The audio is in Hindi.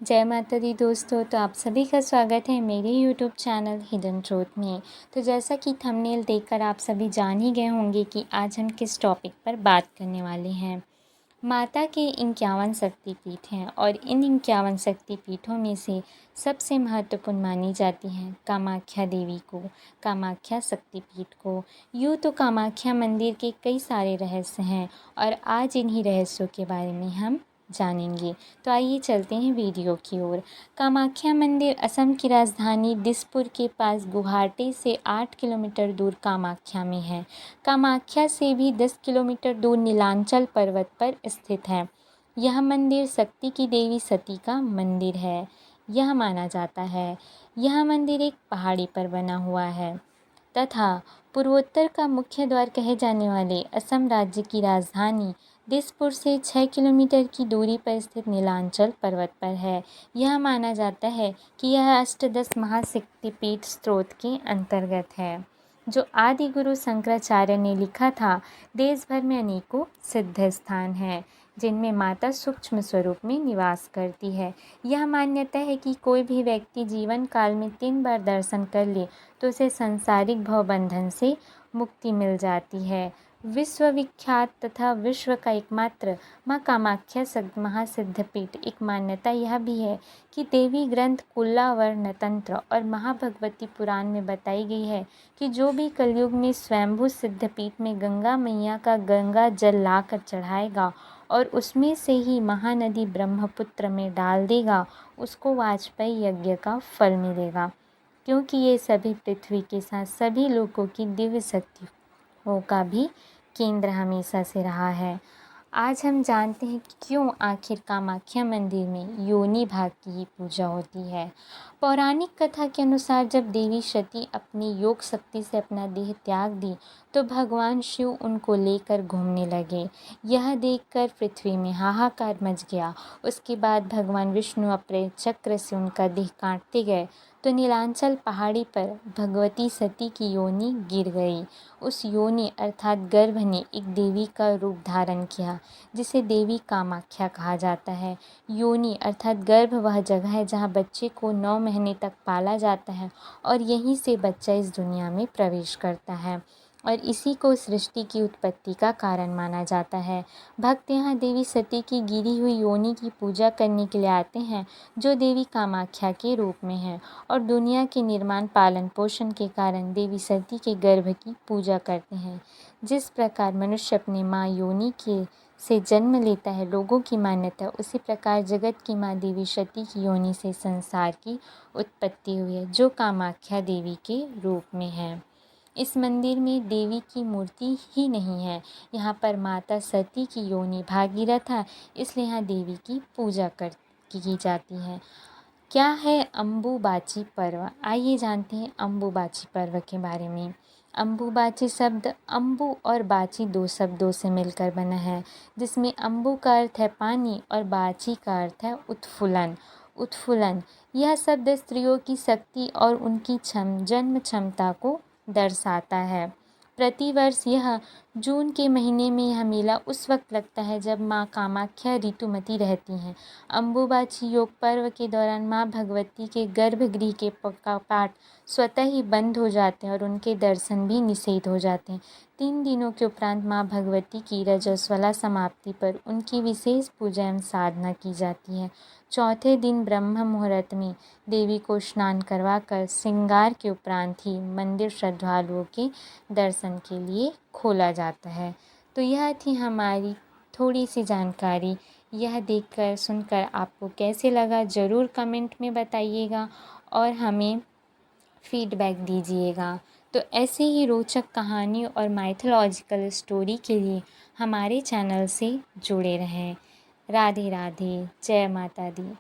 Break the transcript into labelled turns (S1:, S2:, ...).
S1: जय माता दी दोस्तों। तो आप सभी का स्वागत है मेरे यूट्यूब चैनल हिडन ट्रूथ में। तो जैसा कि थंबनेल देखकर आप सभी जान ही गए होंगे कि आज हम किस टॉपिक पर बात करने वाले हैं। माता के 51 शक्तिपीठ हैं और इन 51 शक्तिपीठों में से सबसे महत्वपूर्ण मानी जाती हैं कामाख्या देवी को, कामाख्या शक्तिपीठ को। यूँ तो कामाख्या मंदिर के कई सारे रहस्य हैं और आज इन्हीं रहस्यों के बारे में हम जानेंगे। तो आइए चलते हैं वीडियो की ओर। कामाख्या मंदिर असम की राजधानी दिसपुर के पास गुवाहाटी से 8 किलोमीटर दूर कामाख्या में है। कामाख्या से भी 10 किलोमीटर दूर नीलांचल पर्वत पर स्थित है। यह मंदिर शक्ति की देवी सती का मंदिर है। यह माना जाता है यह मंदिर एक पहाड़ी पर बना हुआ है तथा पूर्वोत्तर का मुख्य द्वार कहे जाने वाले असम राज्य की राजधानी दिसपुर से 6 किलोमीटर की दूरी पर स्थित नीलांचल पर्वत पर है। यह माना जाता है कि यह अष्टदश महाशक्तिपीठ स्त्रोत के अंतर्गत है जो आदि गुरु शंकराचार्य ने लिखा था। देश भर में अनेकों सिद्ध स्थान हैं जिनमें माता सूक्ष्म स्वरूप में निवास करती है। यह मान्यता है कि कोई भी व्यक्ति जीवन काल में 3 बार दर्शन कर ले तो उसे सांसारिक भवबंधन से मुक्ति मिल जाती है। विश्वविख्यात तथा विश्व का एकमात्र माँ कामाख्या महासिद्धपीठ एक मान्यता यह भी है कि देवी ग्रंथ कुल्लावर्ण तंत्र और महाभगवती पुराण में बताई गई है कि जो भी कलयुग में स्वयंभू सिद्धपीठ में गंगा मैया का गंगा जल लाकर चढ़ाएगा और उसमें से ही महानदी ब्रह्मपुत्र में डाल देगा उसको वाजपेयी यज्ञ का फल मिलेगा, क्योंकि ये सभी पृथ्वी के साथ सभी लोगों की दिव्य शक्तियों का भी केंद्र हमेशा से रहा है। आज हम जानते हैं कि क्यों आखिर कामाख्या मंदिर में योनि भाग की ही पूजा होती है। पौराणिक कथा के अनुसार जब देवी सती अपनी योग शक्ति से अपना देह त्याग दी तो भगवान शिव उनको लेकर घूमने लगे। यह देखकर पृथ्वी में हाहाकार मच गया। उसके बाद भगवान विष्णु अपने चक्र से उनका देह काटते गए तो नीलांचल पहाड़ी पर भगवती सती की योनि गिर गई। उस योनि अर्थात गर्भ ने एक देवी का रूप धारण किया जिसे देवी कामाख्या कहा जाता है। योनि अर्थात गर्भ वह जगह है जहाँ बच्चे को 9 महीने तक पाला जाता है और यहीं से बच्चा इस दुनिया में प्रवेश करता है और इसी को सृष्टि की उत्पत्ति का कारण माना जाता है। भक्त यहाँ देवी सती की गिरी हुई योनि की पूजा करने के लिए आते हैं जो देवी कामाख्या के रूप में है और दुनिया के निर्माण पालन पोषण के कारण देवी सती के गर्भ की पूजा करते हैं। जिस प्रकार मनुष्य अपने माँ योनि के से जन्म लेता है लोगों की मान्यता, उसी प्रकार जगत की माँ देवी सती की योनि से संसार की उत्पत्ति हुई है जो कामाख्या देवी के रूप में है। इस मंदिर में देवी की मूर्ति ही नहीं है, यहाँ पर माता सती की योनि भागीरथ है, इसलिए यहाँ देवी की पूजा की जाती है। क्या है अम्बुबाची पर्व? आइए जानते हैं अम्बुबाची पर्व के बारे में। अम्बुबाची शब्द अम्बु और बाची 2 शब्दों से मिलकर बना है जिसमें अम्बु का अर्थ है पानी और बाची का अर्थ है उत्फुल्लन। उत्फुल्लन यह शब्द स्त्रियों की शक्ति और उनकी जन्म क्षमता को दर्शाता है। प्रतिवर्ष यह जून के महीने में यह मेला उस वक्त लगता है जब माँ कामाख्या ऋतुमती रहती हैं। अम्बुबाची योग पर्व के दौरान माँ भगवती के गर्भगृह के कपाट स्वतः ही बंद हो जाते हैं और उनके दर्शन भी निषेध हो जाते हैं। 3 दिनों के उपरांत माँ भगवती की रजस्वला समाप्ति पर उनकी विशेष पूजा एवं साधना की जाती है। चौथे दिन ब्रह्म मुहूर्त में देवी को स्नान करवाकर श्रृंगार के उपरांत ही मंदिर श्रद्धालुओं के दर्शन के लिए खोला जाता है। तो यह थी हमारी थोड़ी सी जानकारी। यह देखकर सुनकर आपको कैसे लगा ज़रूर कमेंट में बताइएगा और हमें फीडबैक दीजिएगा। तो ऐसे ही रोचक कहानी और माइथोलॉजिकल स्टोरी के लिए हमारे चैनल से जुड़े रहें। राधे राधे, जय माता दी।